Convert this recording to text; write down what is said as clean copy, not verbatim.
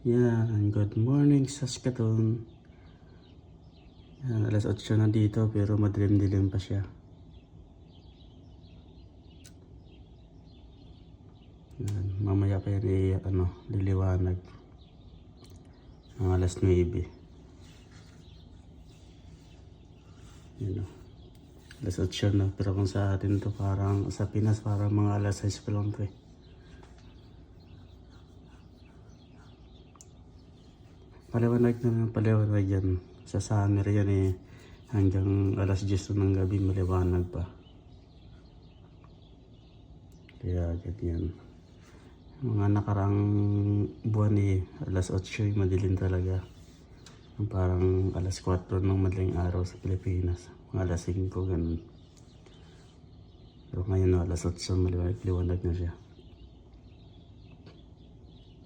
Yan, good morning Saskatoon. Yan, alas 8 na dito pero madilim-dilim pa siya. Yan, mamaya pa yan liliwanag. Ang alas 9. Yan o. Alas 8 na pero kung sa atin to parang sa Pinas parang mga alas 6 pa lang to eh. Paliwanag na paliwanag yan. Sa summer yan eh. Hanggang alas 10 ng gabi maliwanag pa. Kaya ganyan. Mga nakarang buwan eh. Alas 8 madilim talaga. Parang alas 4 ng madaling araw sa Pilipinas. Mga alas 5 ganun. Pero ngayon alas 8 maliwanag na siya.